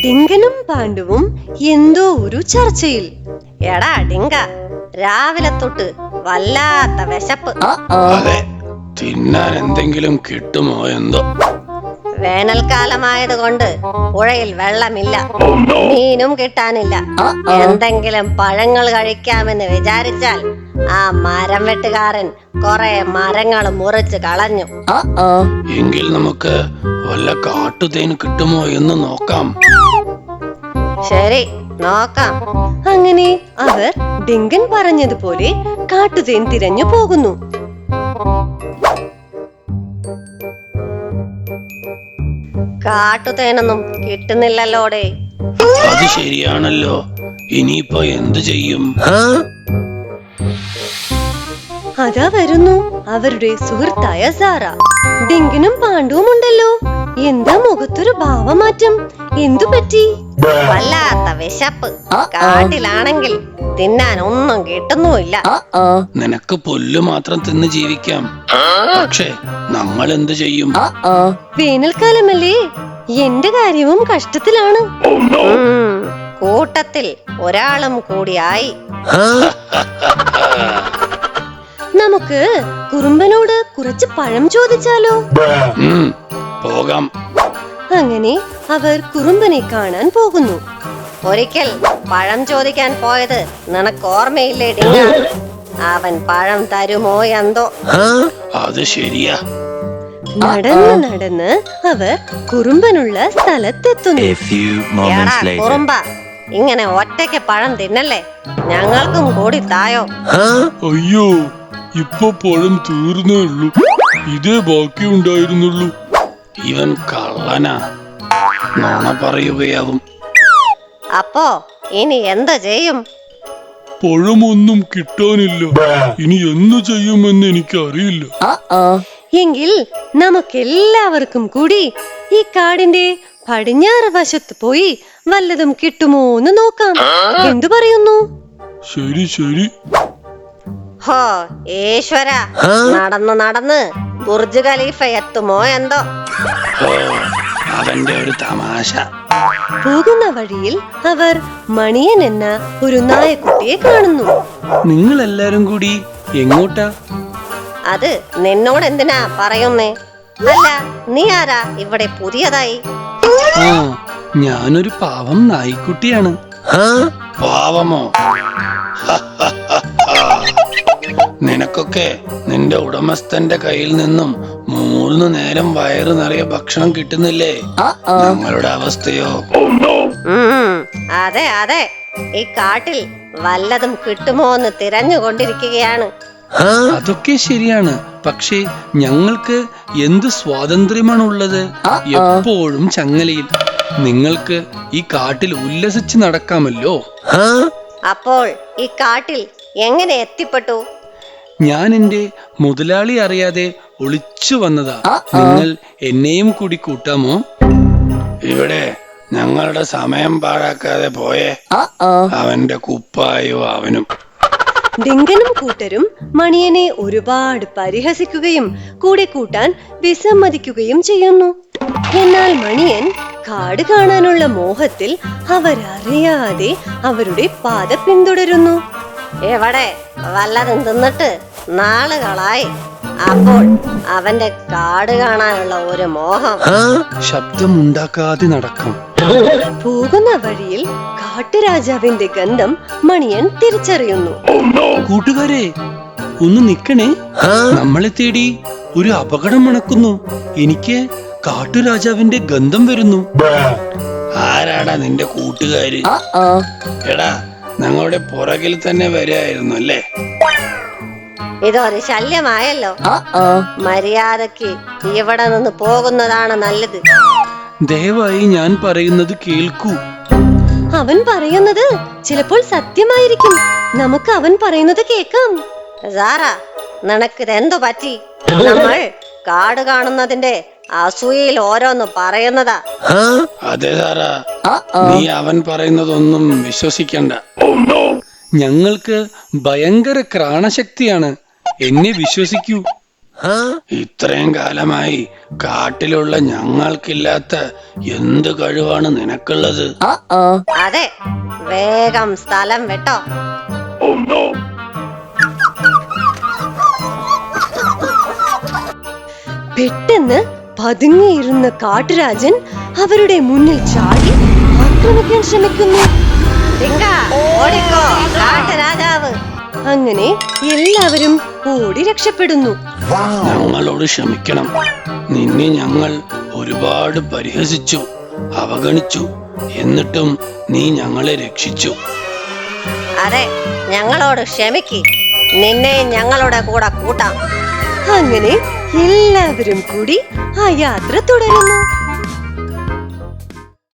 ഡിങ്കനും പാണ്ഡുവും എന്തോ ഒരു ചർച്ചയിൽ. എടാ ഡിങ്ക, രാവിലെ തൊട്ട് വല്ലാത്ത വിശപ്പ്. അതെ, തിന്നാൻ എന്തെങ്കിലും കിട്ടുമോ എന്തോ. വേനൽക്കാലമായത് കൊണ്ട് പുഴയിൽ വെള്ളമില്ല, മീനും കിട്ടാനില്ല. എന്തെങ്കിലും പഴങ്ങൾ കഴിക്കാമെന്ന് വിചാരിച്ചാൽ ആ മരം വെട്ടുകാരൻ കുറെ മരങ്ങൾ മുറിച്ച് കളഞ്ഞു. എങ്കിൽ നമുക്ക് വല്ല കാട്ടുതേൻ കിട്ടുമോ എന്ന് നോക്കാം. ശരി, നോക്കാം. അങ്ങനെ അവർ ഡിങ്കൻ പറഞ്ഞതുപോലെ കാട്ടുതേൻ തിരഞ്ഞു പോകുന്നു. കാട്ടുതേനൊന്നും കിട്ടുന്നില്ലല്ലോടെ. അത് ശരിയാണല്ലോ, ഇനിയിപ്പോ എന്ത് ചെയ്യും? അതാ വരുന്നു അവരുടെ സുഹൃത്തായ സാറ. ഡിങ്കനും പാണ്ഡുവും ഉണ്ടല്ലോ. എന്താ മുഖത്തൊരു ഭാവമാറ്റം? എന്തു പറ്റി? വല്ലാത്ത വിശപ്പ്. കാട്ടിലാണെങ്കിൽ തിന്നാൻ ഒന്നും കിട്ടുന്നുമില്ല. നിനക്ക് പുല്ല് മാത്രം തിന്ന് ജീവിക്കാം, പക്ഷെ നമ്മൾ എന്ത് ചെയ്യും? വേനൽക്കാലമല്ലേ, എന്റെ കാര്യവും കഷ്ടത്തിലാണ്. കൂട്ടത്തിൽ ഒരാളും കൂടിയായി. നമുക്ക് കുറുമ്പനോട് കുറച്ച് പഴം ചോദിച്ചാലോ? പോകാം. അങ്ങനെ അവർ കുറുമ്പനെ കാണാൻ പോകുന്നു. ഒരിക്കൽ പഴം ചോദിക്കാൻ പോയത് നിനക്ക് ഓർമ്മയില്ലേ ഡിങ്ക? അവൻ പഴം തരുമോ എന്തോ. അത് ശരിയാ. നടന്ന് നടന്ന് അവർ കുറുമ്പനുള്ള സ്ഥലത്തെത്തുന്നു. എടാ കുറുമ്പ, ഇങ്ങനെ ഒറ്റയ്ക്ക് പഴം തിന്നല്ലേ, ഞങ്ങൾക്കും കൂടി തായോ. അയ്യോ, ഇപ്പൊ പഴം തീർന്നേ ഉള്ളൂ, ഇതേ ബാക്കി ഉണ്ടായിരുന്നുള്ളൂ. ഇവൻ കള്ളനാ, നുണ പറയുകയാവും. അപ്പോ ഇനി എന്ത് ചെയ്യും? പഴമൊന്നും കിട്ടാനില്ല, ഇനി എന്തു ചെയ്യുമെന്ന് എനിക്കറിയില്ല. എങ്കിൽ നമുക്കെല്ലാവർക്കും കൂടി ഈ കാടിന്റെ പടിഞ്ഞാറ് വശത്ത് പോയി വല്ലതും കിട്ടുമോ എന്ന് നോക്കാം. എന്തു പറയുന്നു? ശരി ശരി. ഹോ ഈശ്വര, നടന്ന് നടന്ന് ബുർജ് ഖലീഫ എത്തുമോ എന്തോ. അവന്റെ ഒരു തമാശ. പോകുന്ന വഴിയിൽ അവർ മണിയൻ എന്ന ഒരു നായക്കുട്ടിയെ കാണുന്നു. നിങ്ങൾ എല്ലാരും കൂടി എങ്ങോട്ടാ? അത് നിന്നോട് എന്തിനാ പറയുന്നേ? അല്ല, നീ ആരാ ഇവിടെ പുതിയതായി? ആ, ഞാനൊരു പാവം നായ്ക്കുട്ടിയാണ്. പാവമോ? നിനക്കൊക്കെ നിന്റെ ഉടമസ്ഥന്റെ കയ്യിൽ നിന്നും 3 നേരം വയറ് നിറയെ ഭക്ഷണം കിട്ടുന്നില്ലേ? ഞങ്ങളുടെ അവസ്ഥയോ? അതെ അതെ, ഈ കാട്ടിൽ വല്ലതും കിട്ടുമോ എന്ന് തിരഞ്ഞുകൊണ്ടിരിക്കുകയാണ്. അതൊക്കെ ശരിയാണ്, പക്ഷേ ഞങ്ങൾക്ക് എന്ത് സ്വാതന്ത്ര്യമാണുള്ളത്? എപ്പോഴും ചങ്ങലയിൽ. നിങ്ങൾക്ക് ഈ കാട്ടിൽ ഉല്ലസിച്ച് നടക്കാമല്ലോ. അപ്പോൾ ഈ കാട്ടിൽ എങ്ങനെ എത്തിപ്പെട്ടു? ഞാൻ എന്റെ മുതലാളി അറിയാതെ ഒളിച്ചു വന്നതാ. നിങ്ങൾ എന്നെയും കൂടി കൂട്ടാമോ? ഇവിടെ ഞങ്ങളുടെ സമയം പാഴാക്കാതെ പോയേ. അവന്റെ കുപ്പായോ അവനും. ഡിങ്കനും കൂട്ടരും മണിയനെ ഒരുപാട് പരിഹസിക്കുകയും കൂടെ കൂട്ടാൻ വിസമ്മതിക്കുകയും ചെയ്യുന്നു. എന്നാൽ മണിയൻ കാട് കാണാനുള്ള മോഹത്തിൽ അവരറിയാതെ അവരുടെ പാത പിന്തുടരുന്നു. എവിടെ വല്ലതും തിന്നിട്ട് നാളുകളായി. അപ്പോൾ അവന്റെ കാട് കാണാനുള്ള ഒരു മോഹം. ശബ്ദമുണ്ടാക്കാതെ നടക്കും. പോകുന്ന വഴിയിൽ കാട്ടുരാജാവിന്റെ ഗന്ധം മണിയൻ തിരിച്ചറിയുന്നു. കൂട്ടുകാരെ, ഒന്ന് നിക്കണേ, നമ്മളെ തേടി ഒരു അപകടം മണക്കുന്നു. എനിക്ക് കാട്ടുരാജാവിന്റെ ഗന്ധം വരുന്നു. ആരാടാ നിന്റെ കൂട്ടുകാര്? എടാ, ഞങ്ങളുടെ പുറകിൽ തന്നെ വരികയായിരുന്നു അല്ലേ? ഇതൊരു ശല്യമായല്ലോ. മര്യാദക്ക് ഇവിടെ നിന്ന് പോകുന്നതാണ് നല്ലത്. ദയവായി ഞാൻ പറയുന്നത് കേൾക്കൂ. അവൻ പറയുന്നത് ചിലപ്പോൾ സത്യമായിരിക്കും. നമുക്ക് അവൻ പറയുന്നത് കേൾക്കാം. സാറ, നിനക്കിതെന്തു പറ്റി? നമ്മൾ കാട് കാണുന്നതിന്റെ അസൂയയിൽ ഓരോന്ന് പറയുന്നതാ. അതെ സാറാ, നീ അവൻ പറയുന്നതൊന്നും വിശ്വസിക്കണ്ട. ഞങ്ങൾക്ക് ഭയങ്കര ക്രാണശക്തിയാണ്, എന്നെ വിശ്വസിക്കൂ. ഇത്രയും കാലമായി കാട്ടിലുള്ള ഞങ്ങൾക്കില്ലാത്ത എന്ത് കഴിവാണ് നിനക്കുള്ളത്? അതെ, വേഗം സ്ഥലം വെട്ടോ. പെട്ടെന്ന് പതുങ്ങിയിരുന്ന കാട്ടുരാജൻ അവരുടെ മുന്നിൽ ചാടി ആക്രമിക്കാൻ ശ്രമിക്കുന്നു. ഓടിക്കോ കാട്ടുരാജാവ്! അങ്ങനെ എല്ലാവരും ഓടി രക്ഷപ്പെടുന്നു. ഞങ്ങളോട് ക്ഷമിക്കണം. നിന്നെ ഞങ്ങൾ ഒരുപാട് പരിഹസിച്ചു, അവഗണിച്ചു. എന്നിട്ടും നീ ഞങ്ങളെ രക്ഷിച്ചു. അതെ, ഞങ്ങളോട് ക്ഷമിക്ക്. നിന്നെ ഞങ്ങളുടെ കൂടെ കൂട്ടാം. അങ്ങനെ എല്ലാവരും കൂടി ആ യാത്ര തുടരുന്നു.